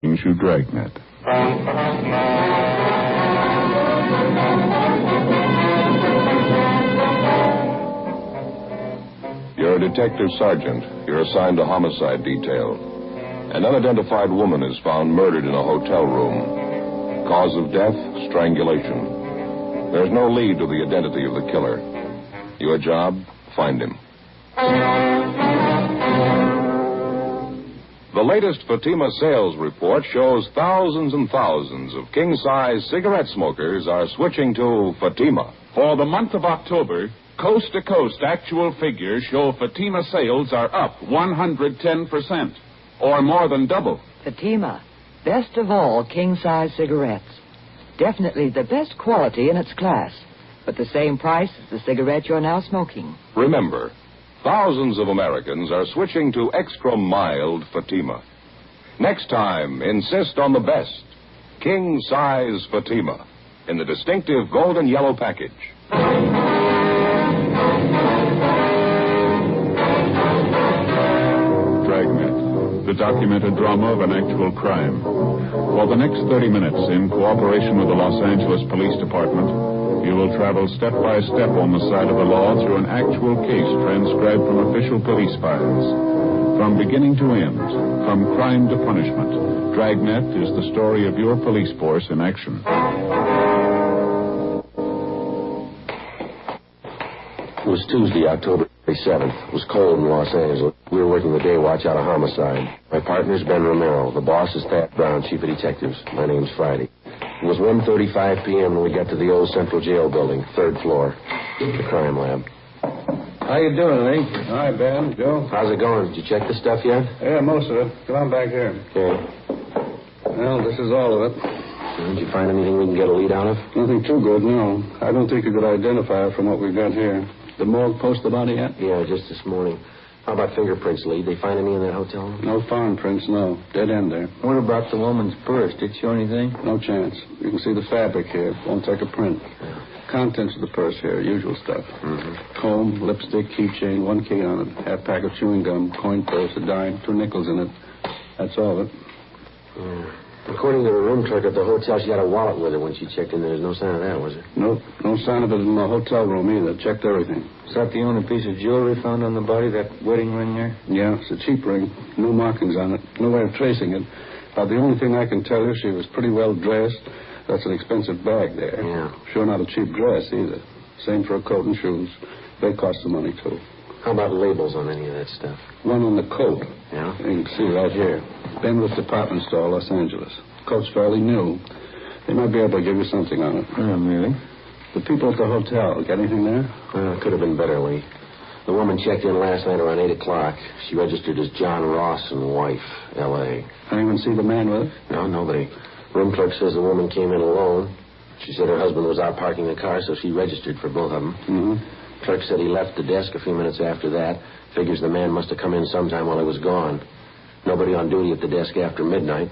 Issue Dragnet. You're a detective sergeant. You're assigned to homicide detail. An unidentified woman is found murdered in a hotel room. Cause of death, strangulation. There's no lead to the identity of the killer. Your job, find him. The latest Fatima sales report shows thousands and thousands of king-size cigarette smokers are switching to Fatima. For the month of October, coast-to-coast actual figures show Fatima sales are up 110%, or more than double. Fatima, best of all king-size cigarettes. Definitely the best quality in its class, but the same price as the cigarette you're now smoking. Remember, thousands of Americans are switching to extra-mild Fatima. Next time, insist on the best, king-size Fatima, in the distinctive golden yellow package. Dragnet, the documented drama of an actual crime. For the next 30 minutes, in cooperation with the Los Angeles Police Department, you will travel step by step on the side of the law through an actual case transcribed from official police files. From beginning to end, from crime to punishment, Dragnet is the story of your police force in action. It was Tuesday, October 7th. It was cold in Los Angeles. We were working the day watch out of homicide. My partner's Ben Romero. The boss is Thad Brown, chief of detectives. My name's Friday. It was 1:35 p.m. when we got to the old Central Jail building, 3rd floor, the crime lab. How you doing, Lee? Hi, Ben. Joe? How's it going? Did you check the stuff yet? Yeah, most of it. Come on back here. Okay. Well, this is all of it. Did you find anything we can get a lead out of? Nothing too good, no. I don't think you could identify it from what we've got here. The morgue post the body yet? Yeah, just this morning. How about fingerprints, Lee? They find any in that hotel room? No found prints, no. Dead end there. What about the woman's purse? Did it show anything? No chance. You can see the fabric here. Won't take a print. Yeah. Contents of the purse here, usual stuff. Mm-hmm. Comb, lipstick, keychain, 1 key on it, half pack of chewing gum, coin purse, a dime, 2 nickels in it. That's all of it. Yeah. According to the room clerk at the hotel, she had a wallet with her when she checked in. There's no sign of that, was there? Nope. No sign of it in the hotel room either. Checked everything. Is that the only piece of jewelry found on the body, that wedding ring there? Yeah, it's a cheap ring. No markings on it. No way of tracing it. About the only thing I can tell you, she was pretty well dressed. That's an expensive bag there. Yeah. Sure not a cheap dress either. Same for a coat and shoes. They cost some money, too. How about labels on any of that stuff? One on the coat. Yeah? You can see right here. Benwood Department Store, Los Angeles. Coat's fairly new. They might be able to give you something on it. Oh, really? The people at the hotel, got anything there? It could have been better, Lee. The woman checked in last night around 8 o'clock. She registered as John Ross and wife, L.A. Anyone see the man with her? No, nobody. Room clerk says the woman came in alone. She said her husband was out parking the car, so she registered for both of them. Mm-hmm. Clerk said he left the desk a few minutes after that. Figures the man must have come in sometime while he was gone. Nobody on duty at the desk after midnight.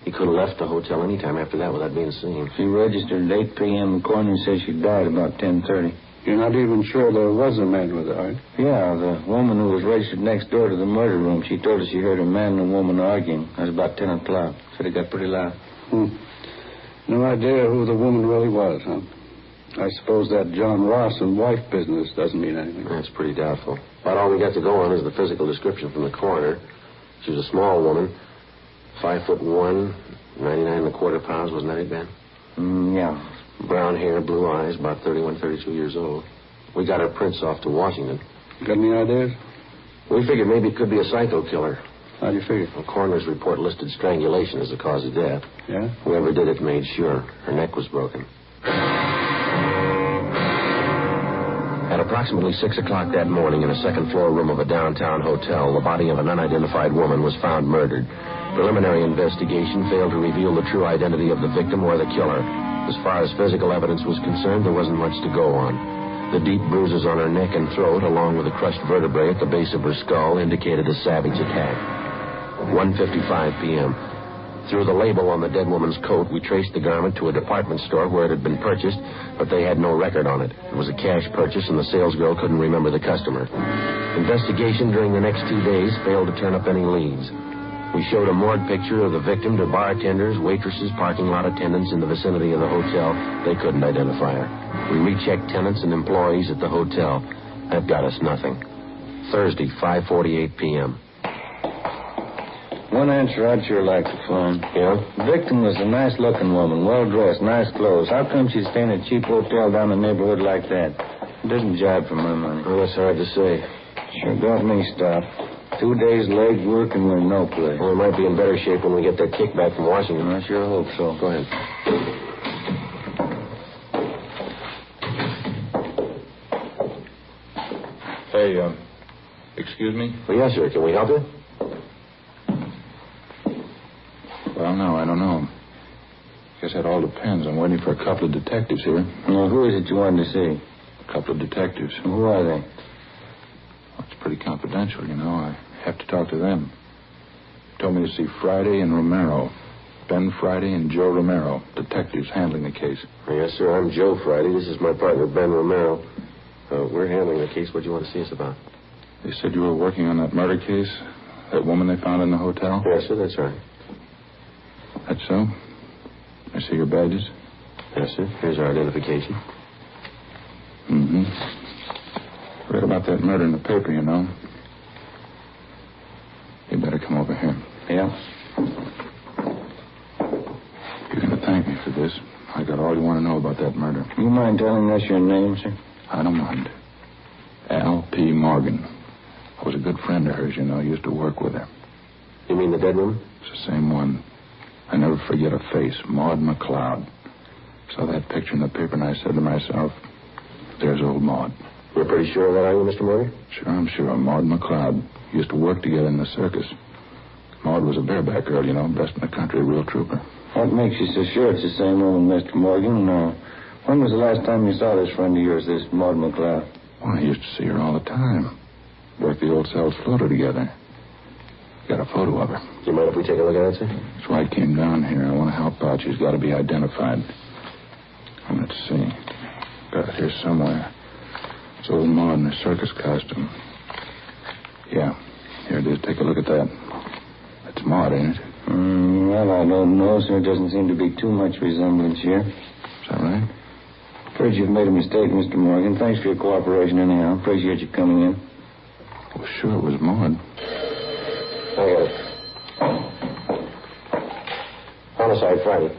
He could have left the hotel any time after that without being seen. She registered at 8 p.m. The coroner says she died about 10:30. You're not even sure there was a man with her, are you? Yeah, the woman who was registered next door to the murder room, she told us she heard a man and a woman arguing. That was about 10 o'clock. Said it got pretty loud. No idea who the woman really was, huh? I suppose that John Ross and wife business doesn't mean anything. That's pretty doubtful. About all we got to go on is the physical description from the coroner. She was a small woman, 5'1", 99 1/4 pounds, wasn't that it, Ben? Yeah. Brown hair, blue eyes, about 31, 32 years old. We got her prints off to Washington. Got any ideas? We figured maybe it could be a psycho killer. How do you figure? The coroner's report listed strangulation as the cause of death. Yeah? Whoever did it made sure her neck was broken. At approximately 6 o'clock that morning in a second-floor room of a downtown hotel, the body of an unidentified woman was found murdered. Preliminary investigation failed to reveal the true identity of the victim or the killer. As far as physical evidence was concerned, there wasn't much to go on. The deep bruises on her neck and throat, along with the crushed vertebrae at the base of her skull, indicated a savage attack. 1:55 p.m. Through the label on the dead woman's coat, we traced the garment to a department store where it had been purchased, but they had no record on it. It was a cash purchase, and the salesgirl couldn't remember the customer. Investigation during the next 2 days failed to turn up any leads. We showed a moored picture of the victim to bartenders, waitresses, parking lot attendants in the vicinity of the hotel. They couldn't identify her. We rechecked tenants and employees at the hotel. That got us nothing. Thursday, 5:48 p.m. One answer I'd sure like to find. Yeah? The victim was a nice-looking woman, well-dressed, nice clothes. How come she'd stay in a cheap hotel down the neighborhood like that? It doesn't jibe for my money. Well, that's hard to say. Sure got me stopped. 2 days leg work and we're no place. Well, we might be in better shape when we get that kickback from Washington. I sure hope so. Go ahead. Hey, excuse me? Well, yes, sir. Can we help you? Well, no, I don't know. Guess that all depends. I'm waiting for a couple of detectives here. Now, who is it you wanted to see? A couple of detectives. Who are they? Well, it's pretty confidential, you know. I have to talk to them. Told me to see Friday and Romero. Ben Friday and Joe Romero, detectives handling the case. Yes, sir. I'm Joe Friday. This is my partner, Ben Romero. We're handling the case. What do you want to see us about? They said you were working on that murder case? That woman they found in the hotel? Yes, sir. That's right. That's so? I see your badges. Yes, sir. Here's our identification. Mm-hmm. Read about that murder in the paper, you know. You better come over here. Yeah? You're going to thank me for this. I got all you want to know about that murder. You mind telling us your name, sir? I don't mind. Al P. Morgan. I was a good friend of hers, you know. I used to work with her. You mean the dead woman? It's the same one. I never forget her face, Maud McLeod. Saw that picture in the paper and I said to myself, there's old Maud. You're pretty sure of that, are you, Mr. Morgan? Sure, I'm sure. Maud McLeod. Used to work together in the circus. Maud was a bareback girl, you know, best in the country, a real trooper. What makes you so sure it's the same woman, Mr. Morgan? When was the last time you saw this friend of yours, this Maud McLeod? Well, I used to see her all the time. Worked the old cells floater together. Got a photo of her. Do you mind if we take a look at it, sir? That's why I came down here. I want to help out. She's got to be identified. Let's see. Got it here somewhere. It's old Maud in her circus costume. Yeah, here it is. Take a look at that. That's Maud, ain't it? Well, I don't know, sir. Doesn't seem to be too much resemblance here. Is that right? Afraid you've made a mistake, Mr. Morgan. Thanks for your cooperation anyhow. Appreciate you coming in. Well, sure, it was Maud. I got it. Homicide Friday.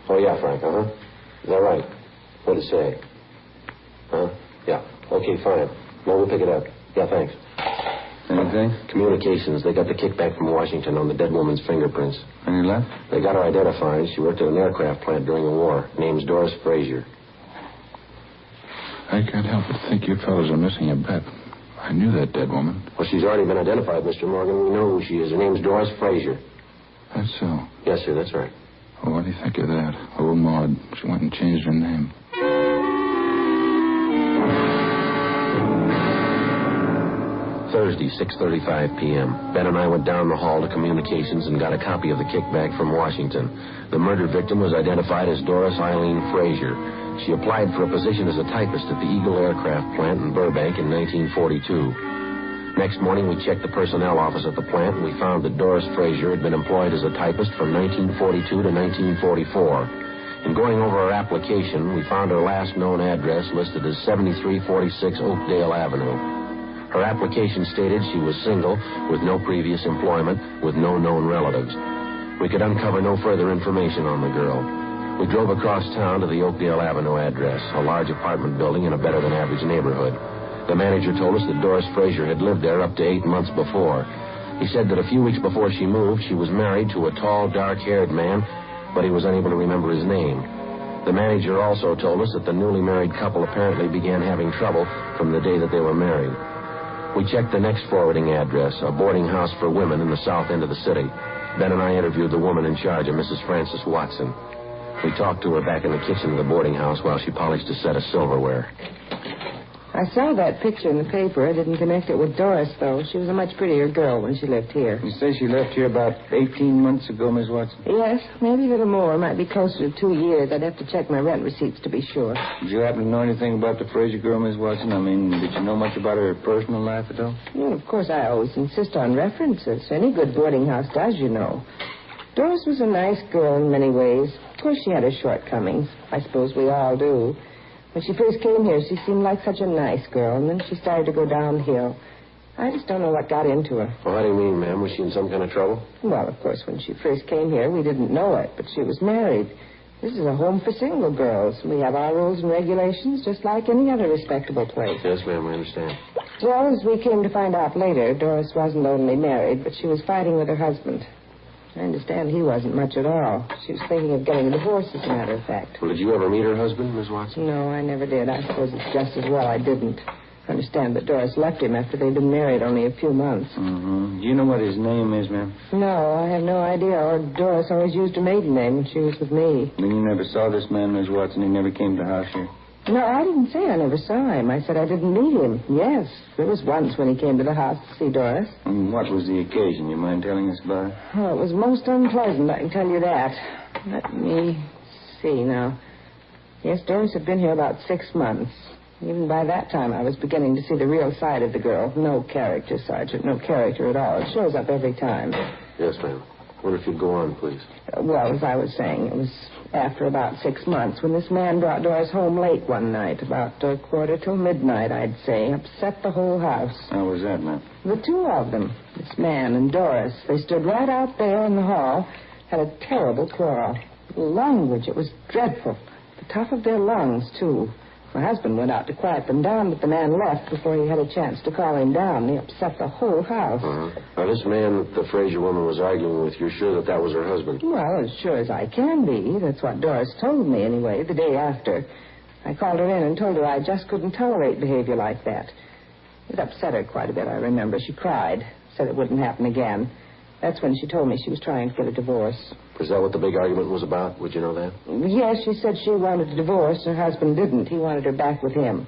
Oh, yeah, Frank, uh-huh. Is that right? What'd it say? Huh? Yeah. Okay, fine. Well, we'll pick it up. Yeah, thanks. Anything? Communications. They got the kickback from Washington on the dead woman's fingerprints. Any luck? They got her identified. She worked at an aircraft plant during the war. Name's Doris Frazier. I can't help but think you fellows are missing a bet. I knew that dead woman. Well, she's already been identified, Mr. Morgan. We know who she is. Her name's Doris Frazier. That's so. Yes, sir, that's right. Well, what do you think of that? Old Maud. She went and changed her name. Thursday, 6:35 p.m. Ben and I went down the hall to communications and got a copy of the kickback from Washington. The murder victim was identified as Doris Eileen Frazier. She applied for a position as a typist at the Eagle Aircraft Plant in Burbank in 1942. Next morning, we checked the personnel office at the plant, and we found that Doris Frazier had been employed as a typist from 1942 to 1944. In going over her application, we found her last known address listed as 7346 Oakdale Avenue. Her application stated she was single, with no previous employment, with no known relatives. We could uncover no further information on the girl. We drove across town to the Oakdale Avenue address, a large apartment building in a better-than-average neighborhood. The manager told us that Doris Frazier had lived there up to 8 months before. He said that a few weeks before she moved, she was married to a tall, dark-haired man, but he was unable to remember his name. The manager also told us that the newly married couple apparently began having trouble from the day that they were married. We checked the next forwarding address, a boarding house for women in the south end of the city. Ben and I interviewed the woman in charge, a Mrs. Frances Watson. We talked to her back in the kitchen of the boarding house while she polished a set of silverware. I saw that picture in the paper. I didn't connect it with Doris, though. She was a much prettier girl when she lived here. You say she left here about 18 months ago, Miss Watson? Yes, maybe a little more. Might be closer to 2 years. I'd have to check my rent receipts to be sure. Did you happen to know anything about the Fraser girl, Miss Watson? I mean, did you know much about her personal life at all? Well, of course, I always insist on references. Any good boarding house does, you know. Doris was a nice girl in many ways. Of course, she had her shortcomings. I suppose we all do. When she first came here, she seemed like such a nice girl, and then she started to go downhill. I just don't know what got into her. Well, how do you mean, ma'am? Was she in some kind of trouble? Well, of course, when she first came here, we didn't know it, but she was married. This is a home for single girls. We have our rules and regulations just like any other respectable place. Yes, ma'am, I understand. Well, as we came to find out later, Doris wasn't only married, but she was fighting with her husband. I understand he wasn't much at all. She was thinking of getting a divorce, as a matter of fact. Well, did you ever meet her husband, Miss Watson? No, I never did. I suppose it's just as well I didn't. I understand that Doris left him after they'd been married only a few months. Mm-hmm. Do you know what his name is, ma'am? No, I have no idea. Or Doris always used her maiden name when she was with me. Then you never saw this man, Miss Watson? He never came to the house here? No, I didn't say I never saw him. I said I didn't meet him. Yes, there was once when he came to the house to see Doris. And what was the occasion? You mind telling us about it? Oh, it was most unpleasant, I can tell you that. Let me see now. Yes, Doris had been here about 6 months. Even by that time, I was beginning to see the real side of the girl. No character, Sergeant, no character at all. It shows up every time. Yes, ma'am. Wonder if you'd go on, please. Well, as I was saying, it was after about 6 months when this man brought Doris home late one night, about midnight, I'd say. Upset the whole house. How was that, ma'am? The two of them, this man and Doris, they stood right out there in the hall, had a terrible quarrel. The language, it was dreadful. The top of their lungs, too. My husband went out to quiet them down, but the man left before he had a chance to call him down. He upset the whole house. Now, this man that the Fraser woman was arguing with, you're sure that was her husband? Well, as sure as I can be. That's what Doris told me, anyway, the day after. I called her in and told her I just couldn't tolerate behavior like that. It upset her quite a bit, I remember. She cried, said it wouldn't happen again. That's when she told me she was trying to get a divorce. Was that what the big argument was about? Would you know that? Yes, she said she wanted a divorce. Her husband didn't. He wanted her back with him.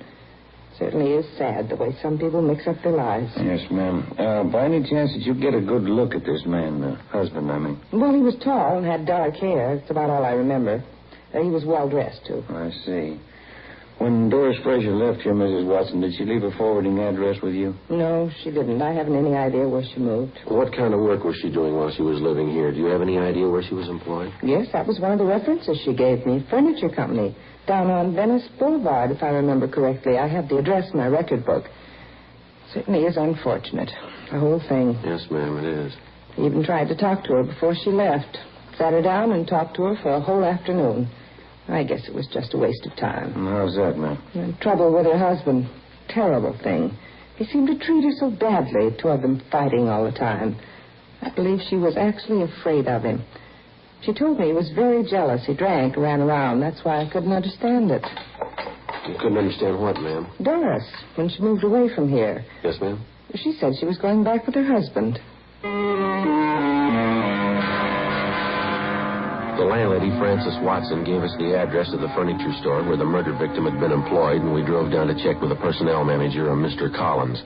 Certainly is sad the way some people mix up their lives. Yes, ma'am. By any chance, did you get a good look at this man, husband, I mean? Well, he was tall and had dark hair. That's about all I remember. He was well-dressed, too. I see. When Doris Fraser left here, Mrs. Watson, did she leave a forwarding address with you? No, she didn't. I haven't any idea where she moved. What kind of work was she doing while she was living here? Do you have any idea where she was employed? Yes, that was one of the references she gave me. Furniture company. Down on Venice Boulevard, if I remember correctly. I have the address in my record book. Certainly is unfortunate. The whole thing. Yes, ma'am, it is. I even tried to talk to her before she left. Sat her down and talked to her for a whole afternoon. I guess it was just a waste of time. How's that, ma'am? Trouble with her husband. Terrible thing. He seemed to treat her so badly, two of them fighting all the time. I believe she was actually afraid of him. She told me he was very jealous. He drank, ran around. That's why I couldn't understand it. You couldn't understand what, ma'am? Doris, when she moved away from here. Yes, ma'am? She said she was going back with her husband. The landlady, Frances Watson, gave us the address of the furniture store where the murder victim had been employed, and we drove down to check with the personnel manager, a Mr. Collins.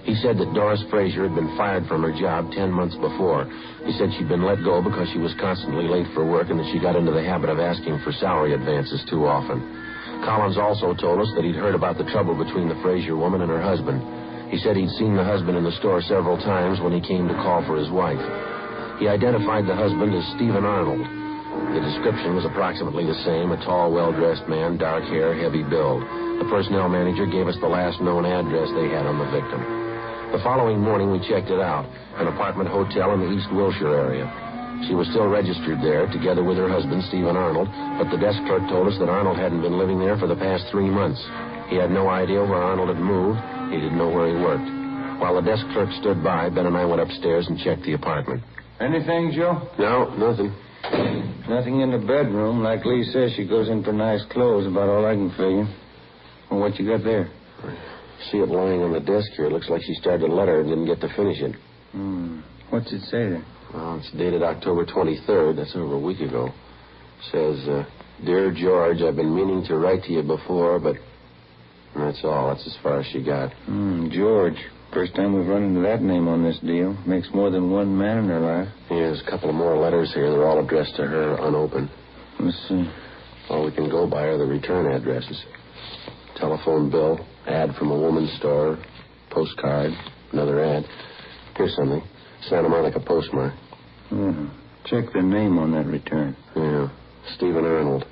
He said that Doris Fraser had been fired from her job 10 months before. He said she'd been let go because she was constantly late for work and that she got into the habit of asking for salary advances too often. Collins also told us that he'd heard about the trouble between the Fraser woman and her husband. He said he'd seen the husband in the store several times when he came to call for his wife. He identified the husband as Stephen Arnold. The description was approximately the same, a tall, well-dressed man, dark hair, heavy build. The personnel manager gave us the last known address they had on the victim. The following morning, we checked it out, an apartment hotel in the East Wilshire area. She was still registered there, together with her husband, Stephen Arnold, but the desk clerk told us that Arnold hadn't been living there for the past 3 months. He had no idea where Arnold had moved. He didn't know where he worked. While the desk clerk stood by, Ben and I went upstairs and checked the apartment. Anything, Joe? No, nothing. Nothing in the bedroom. Like Lee says, she goes in for nice clothes, about all I can figure. Well, what you got there? See it lying on the desk here. It looks like she started a letter and didn't get to finish it. What's it say there? Well, it's dated October 23rd. That's over a week ago. It says, Dear George, I've been meaning to write to you before, but That's all. That's as far as she got. George. First time we've run into that name on this deal. Makes more than one man in her life. Here's a couple of more letters here. They're all addressed to her, unopened. Let's see. All we can go by are the return addresses. Telephone bill, ad from a woman's store, postcard, another ad. Here's something. Santa Monica postmark. Check the name on that return. Yeah. Stephen Arnold.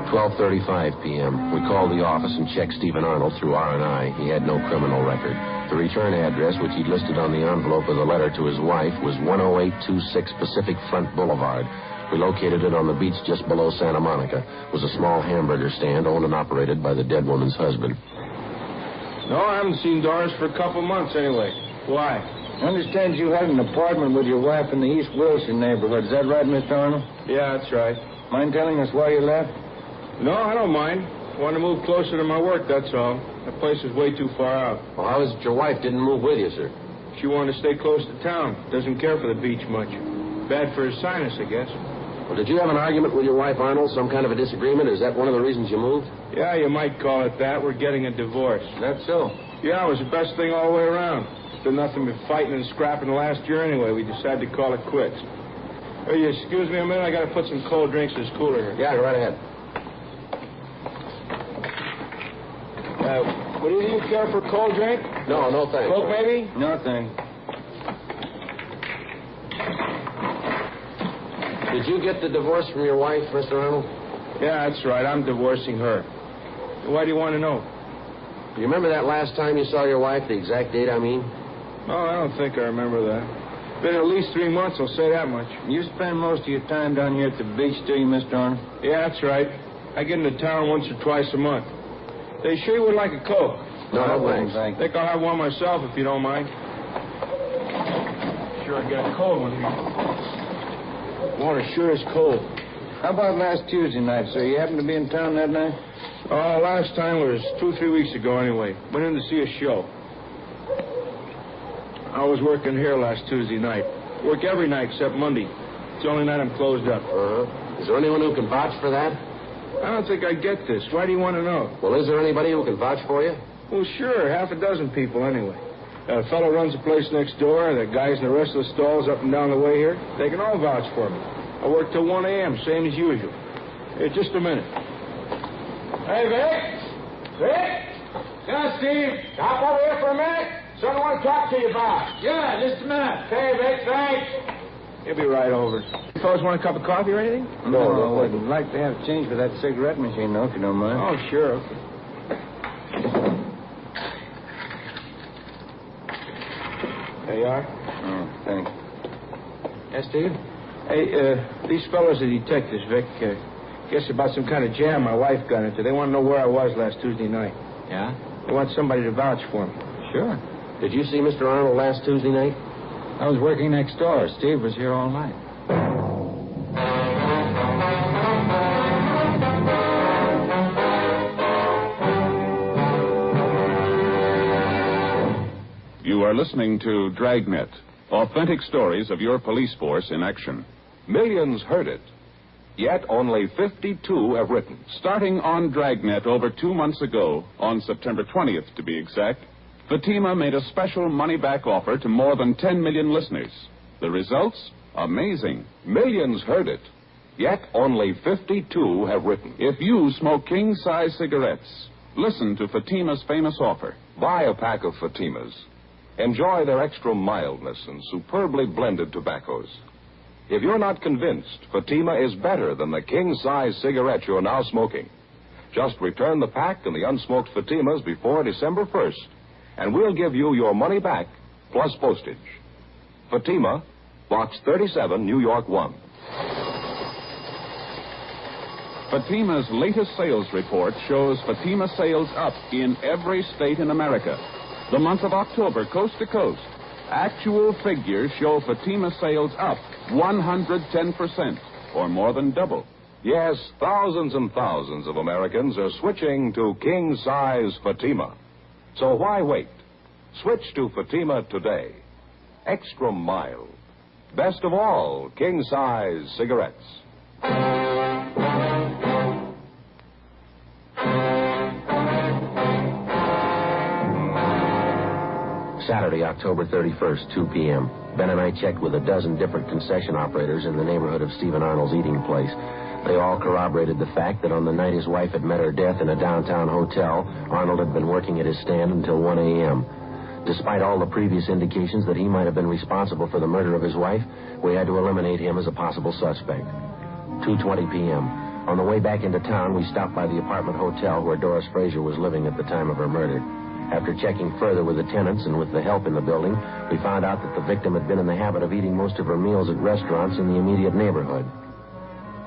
12:35 p.m. We called the office and checked Stephen Arnold through R&I. He had no criminal record. The return address, which he'd listed on the envelope of the letter to his wife, was 10826 Pacific Front Boulevard. We located it on the beach just below Santa Monica. It was a small hamburger stand owned and operated by the dead woman's husband. No, I haven't seen Doris for a couple months anyway. Why? I understand you had an apartment with your wife in the East Wilson neighborhood. Is that right, Mr. Arnold? Yeah, that's right. Mind telling us why you left? No, I don't mind. I want to move closer to my work, that's all. That place is way too far out. Well, how is it your wife didn't move with you, sir? She wanted to stay close to town. Doesn't care for the beach much. Bad for his sinus, I guess. Well, did you have an argument with your wife, Arnold? Some kind of a disagreement? Is that one of the reasons you moved? Yeah, you might call it that. We're getting a divorce. That's so. Yeah, it was the best thing all the way around. Did nothing but fighting and scrapping last year anyway. We decided to call it quits. Will you excuse me a minute? I got to put some cold drinks in this cooler here. Yeah, go right ahead. Would either you care for a cold drink? No, no thanks. Coke, maybe? No, thanks. Did you get the divorce from your wife, Mr. Arnold? Yeah, that's right. I'm divorcing her. Why do you want to know? Do you remember that last time you saw your wife, the exact date, I mean? No, I don't think I remember that. Been at least 3 months, I'll say that much. You spend most of your time down here at the beach, do you, Mr. Arnold? Yeah, that's right. I get into town once or twice a month. They sure you would like a Coke? No, thanks. I think I'll have one myself if you don't mind. Sure, I get a cold one here. Water sure is cold. How about last Tuesday night, sir? You happened to be in town that night? Oh, last time was 2 or 3 weeks ago anyway. Went in to see a show. I was working here last Tuesday night. Work every night except Monday. It's the only night I'm closed up. Is there anyone who can vouch for that? I don't think I get this. Why do you want to know? Well, is there anybody who can vouch for you? Well, sure. Half a dozen people anyway. A fellow runs a place next door. The guys in the rest of the stalls up and down the way here. They can all vouch for me. I work till 1 a.m., same as usual. Hey, just a minute. Hey, Vic? Vic? Yeah, Steve. Hop over here for a minute. Something I want to talk to you about. Yeah, just a minute. Hey, Vic, thanks. He'll be right over. You fellas want a cup of coffee or anything? No, I'd like to have change for that cigarette machine, though, if you don't mind. Oh, sure. Okay. There you are. Oh, thanks. Yes, Steve? Hey, these fellows are detectives, Vic. Guess about some kind of jam my wife got into. They want to know where I was last Tuesday night. Yeah? They want somebody to vouch for me. Sure. Did you see Mr. Arnold last Tuesday night? I was working next door. Steve was here all night. You are listening to Dragnet, authentic stories of your police force in action. Millions heard it, yet only 52 have written. Starting on Dragnet over 2 months ago, on September 20th to be exact, Fatima made a special money-back offer to more than 10 million listeners. The results? Amazing. Millions heard it, yet only 52 have written. If you smoke king-size cigarettes, listen to Fatima's famous offer. Buy a pack of Fatimas. Enjoy their extra mildness and superbly blended tobaccos. If you're not convinced Fatima is better than the king-size cigarette you're now smoking, just return the pack and the unsmoked Fatimas before December 1st, and we'll give you your money back plus postage. Fatima, Box 37, New York 1. Fatima's latest sales report shows Fatima sales up in every state in America. The month of October, coast to coast. Actual figures show Fatima sales up 110%, or more than double. Yes, thousands and thousands of Americans are switching to king-size Fatima. So why wait? Switch to Fatima today. Extra mild. Best of all, king-size cigarettes. Saturday, October 31st, 2 p.m. Ben and I checked with a dozen different concession operators in the neighborhood of Stephen Arnold's eating place. They all corroborated the fact that on the night his wife had met her death in a downtown hotel, Arnold had been working at his stand until 1 a.m. Despite all the previous indications that he might have been responsible for the murder of his wife, we had to eliminate him as a possible suspect. 2:20 p.m. On the way back into town, we stopped by the apartment hotel where Doris Frazier was living at the time of her murder. After checking further with the tenants and with the help in the building, we found out that the victim had been in the habit of eating most of her meals at restaurants in the immediate neighborhood.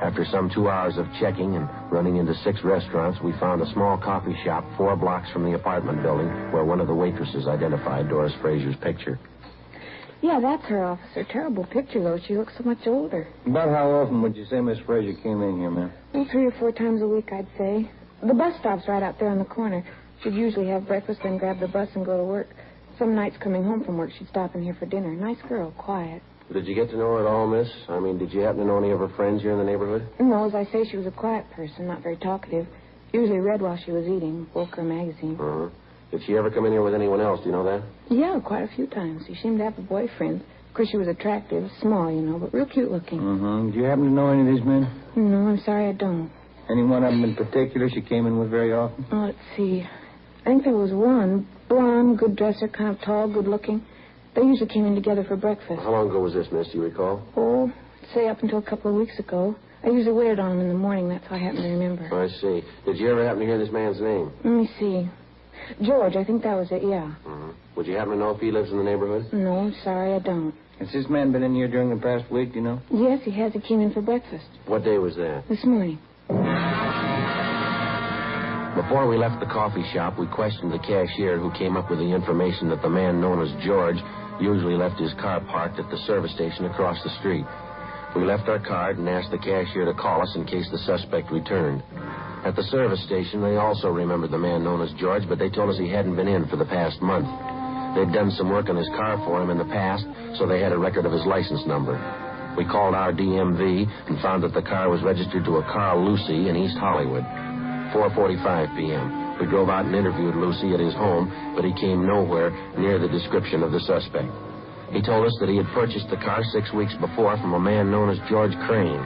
After some 2 hours of checking and running into 6 restaurants, we found a small coffee shop 4 blocks from the apartment building where one of the waitresses identified Doris Frazier's picture. Yeah, that's her, officer. Terrible picture, though. She looks so much older. About how often would you say Miss Frazier came in here, ma'am? Well, 3 or 4 times a week, I'd say. The bus stop's right out there on the corner. She'd usually have breakfast, then grab the bus and go to work. Some nights coming home from work, she'd stop in here for dinner. Nice girl, quiet. Did you get to know her at all, miss? I mean, did you happen to know any of her friends here in the neighborhood? No, as I say, she was a quiet person, not very talkative. Usually read while she was eating, book or magazine. Uh-huh. Did she ever come in here with anyone else? Do you know that? Yeah, quite a few times. She seemed to have a boyfriend. Of course, she was attractive, small, you know, but real cute looking. Mm-hmm. Do you happen to know any of these men? No, I'm sorry, I don't. Any one of them in particular she came in with very often? Oh, let's see. I think there was one. Blonde, good dresser, kind of tall, good looking. They usually came in together for breakfast. How long ago was this, miss? Do you recall? Oh, say up until a couple of weeks ago. I usually waited on him in the morning. That's how I happen to remember. I see. Did you ever happen to hear this man's name? Let me see. George, I think that was it, yeah. Uh-huh. Would you happen to know if he lives in the neighborhood? No, I'm sorry, I don't. Has this man been in here during the past week, do you know? Yes, he has. He came in for breakfast. What day was that? This morning. Before we left the coffee shop, we questioned the cashier who came up with the information that the man known as George usually left his car parked at the service station across the street. We left our card and asked the cashier to call us in case the suspect returned. At the service station, they also remembered the man known as George, but they told us he hadn't been in for the past month. They'd done some work on his car for him in the past, so they had a record of his license number. We called our DMV and found that the car was registered to a Carl Lucy in East Hollywood. 4:45 p.m. We drove out and interviewed Lucy at his home, but he came nowhere near the description of the suspect. He told us that he had purchased the car 6 weeks before from a man known as George Crane.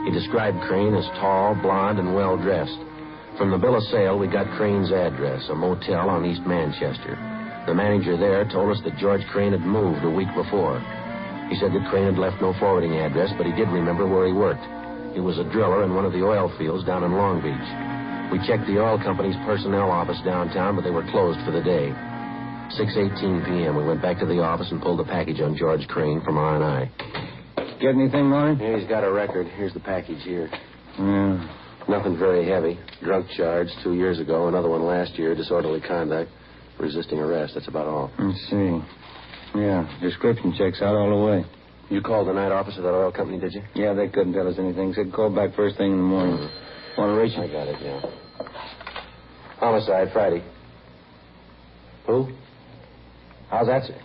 He described Crane as tall, blonde, and well-dressed. From the bill of sale, we got Crane's address, a motel on East Manchester. The manager there told us that George Crane had moved a week before. He said that Crane had left no forwarding address, but he did remember where he worked. He was a driller in one of the oil fields down in Long Beach. We checked the oil company's personnel office downtown, but they were closed for the day. 6:18 p.m. We went back to the office and pulled the package on George Crane from R&I. Get anything, Lauren? Yeah, he's got a record. Here's the package here. Yeah. Nothing very heavy. Drunk charge 2 years ago. Another one last year. Disorderly conduct. Resisting arrest. That's about all. Let's see. Yeah, description checks out all the way. You called the night office of that oil company, did you? Yeah, they couldn't tell us anything. Said call back first thing in the morning. Want to reach I got it, yeah. Homicide, Friday. Who? How's that, sir?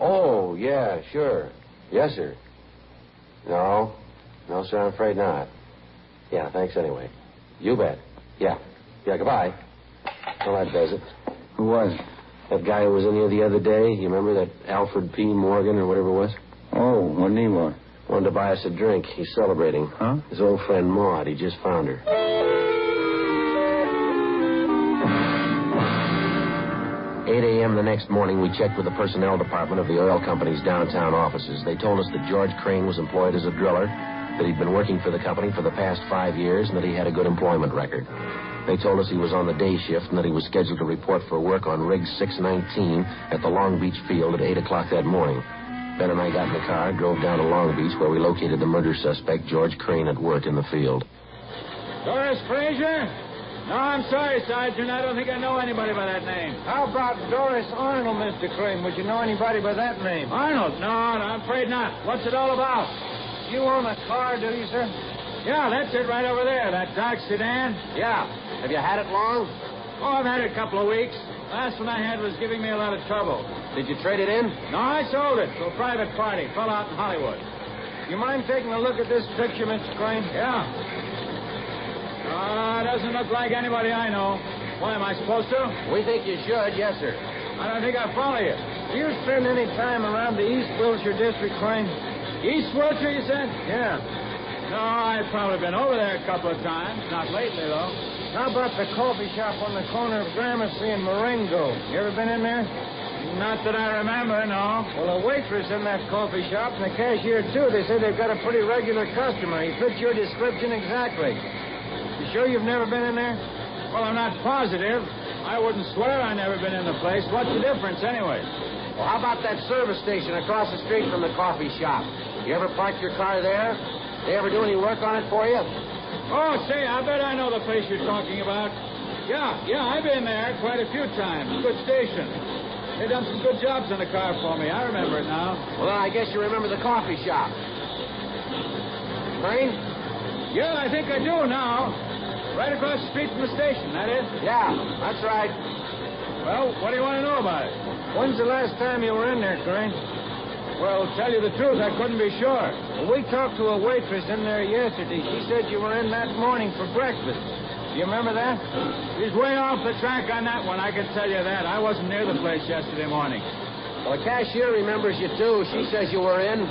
Oh, yeah, sure. Yes, sir. No, sir, I'm afraid not. Yeah, thanks anyway. You bet. Yeah, goodbye. Well, that does it. Who was it? That guy who was in here the other day. You remember that Alfred P. Morgan or whatever it was? Oh, what did he want? Wanted to buy us a drink. He's celebrating. Huh? His old friend Maud. He just found her. 8 a.m. the next morning, we checked with the personnel department of the oil company's downtown offices. They told us that George Crane was employed as a driller, that he'd been working for the company for the past 5 years, and that he had a good employment record. They told us he was on the day shift and that he was scheduled to report for work on rig 619 at the Long Beach field at 8 o'clock that morning. Ben and I got in the car, drove down to Long Beach, where we located the murder suspect, George Crane, at work in the field. Doris Frazier? No, I'm sorry, Sergeant. I don't think I know anybody by that name. How about Doris Arnold, Mr. Crane? Would you know anybody by that name? Arnold? No, I'm afraid not. What's it all about? You own a car, do you, sir? Yeah, that's it right over there, that dark sedan. Yeah. Have you had it long? Oh, I've had it a couple of weeks. Last one I had was giving me a lot of trouble. Did you trade it in? No, I sold it to a private party. Fell out in Hollywood. You mind taking a look at this picture, Mr. Crane? Yeah. Doesn't look like anybody I know. Why, am I supposed to? We think you should, yes, sir. I don't think I follow you. Do you spend any time around the East Wilshire district, Crane? East Wilshire, you said? Yeah. No, I've probably been over there a couple of times. Not lately, though. How about the coffee shop on the corner of Gramercy and Marengo? You ever been in there? Not that I remember, no. Well, a waitress in that coffee shop and the cashier, too, they say they've got a pretty regular customer. He fits your description exactly. You sure you've never been in there? Well, I'm not positive. I wouldn't swear I never been in the place. What's the difference, anyway? Well, how about that service station across the street from the coffee shop? You ever park your car there? They ever do any work on it for you? Oh, say, I bet I know the place you're talking about. Yeah, I've been there quite a few times. Good station. They done some good jobs on the car for me. I remember it now. Well, then I guess you remember the coffee shop. Crane? Yeah, I think I do now. Right across the street from the station, that is? Yeah, that's right. Well, what do you want to know about it? When's the last time you were in there, Crane? Well, tell you the truth, I couldn't be sure. Well, we talked to a waitress in there yesterday. She said you were in that morning for breakfast. Do you remember that? He's way off the track on that one, I can tell you that. I wasn't near the place yesterday morning. Well, the cashier remembers you, too. She says you were in.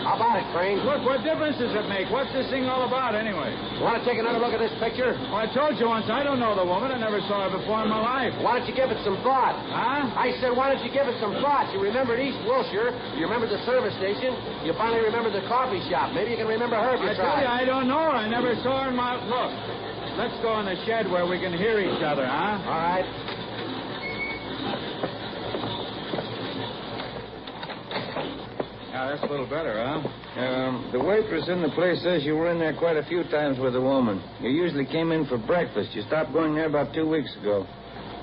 How about it, Crane? Look, what difference does it make? What's this thing all about, anyway? You want to take another look at this picture? Well, I told you once, I don't know the woman. I never saw her before in my life. Why don't you give it some thought? Huh? I said, why don't you give it some thought? You remembered East Wilshire. You remembered the service station. You finally remembered the coffee shop. Maybe you can remember her if you I tell try. you, I don't know her. I never saw her in my... Look, let's go in the shed where we can hear each other, huh? All right. Yeah, that's a little better, huh? The waitress in the place says you were in there quite a few times with a woman. You usually came in for breakfast. You stopped going there about 2 weeks ago.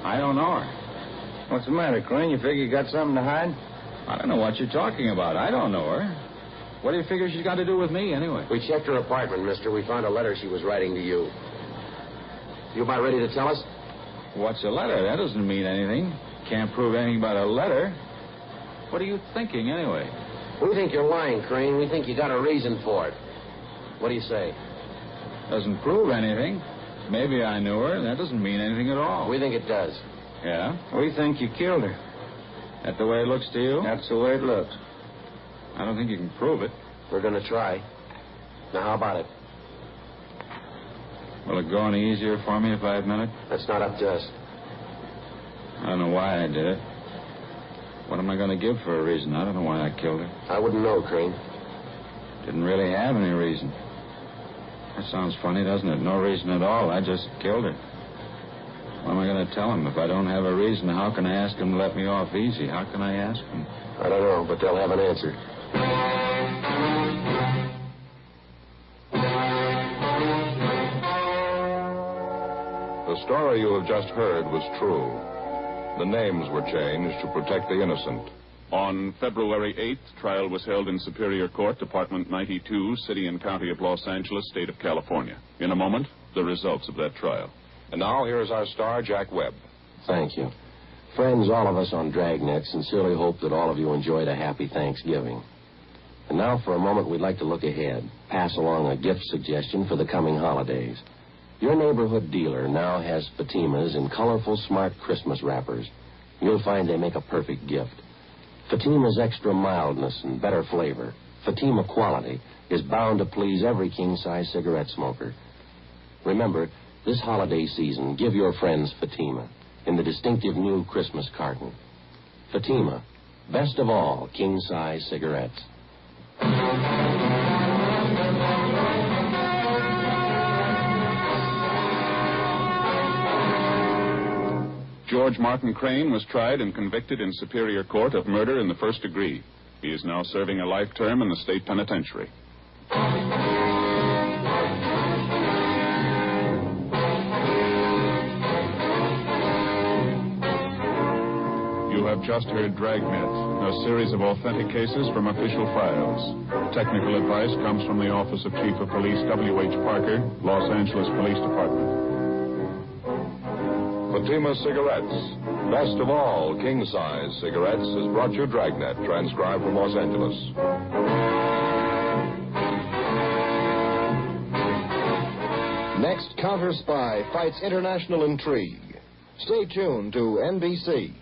I don't know her. What's the matter, Crane? You figure you got something to hide? I don't know what you're talking about. I don't know her. What do you figure she's got to do with me, anyway? We checked her apartment, mister. We found a letter she was writing to you. You about ready to tell us? What's a letter? That doesn't mean anything. Can't prove anything about a letter. What are you thinking, anyway? We think you're lying, Crane. We think you got a reason for it. What do you say? Doesn't prove anything. Maybe I knew her. That doesn't mean anything at all. We think it does. Yeah? We think you killed her. That the way it looks to you? That's the way it looks. I don't think you can prove it. We're going to try. Now, how about it? Will it go any easier for me if I admit it? That's not up to us. I don't know why I did it. What am I going to give for a reason? I don't know why I killed her. I wouldn't know, Crane. Didn't really have any reason. That sounds funny, doesn't it? No reason at all. I just killed her. What am I going to tell him? If I don't have a reason, how can I ask him to let me off easy? How can I ask him? I don't know, but they'll have an answer. The story you have just heard was true. The names were changed to protect the innocent. On February 8th, trial was held in Superior Court, Department 92, City and County of Los Angeles, State of California. In a moment, the results of that trial. And now, here's our star, Jack Webb. Thank you. Friends, all of us on Dragnet sincerely hope that all of you enjoyed a happy Thanksgiving. And now, for a moment, we'd like to look ahead, pass along a gift suggestion for the coming holidays. Your neighborhood dealer now has Fatimas in colorful, smart Christmas wrappers. You'll find they make a perfect gift. Fatima's extra mildness and better flavor, Fatima quality, is bound to please every king-size cigarette smoker. Remember, this holiday season, give your friends Fatima in the distinctive new Christmas carton. Fatima, best of all king-size cigarettes. George Martin Crane was tried and convicted in Superior Court of murder in the first degree. He is now serving a life term in the state penitentiary. You have just heard Dragnet, a series of authentic cases from official files. Technical advice comes from the Office of Chief of Police W.H. Parker, Los Angeles Police Department. Fatima Cigarettes, best of all king-size cigarettes, has brought you Dragnet, transcribed from Los Angeles. Next, Counter Spy fights international intrigue. Stay tuned to NBC.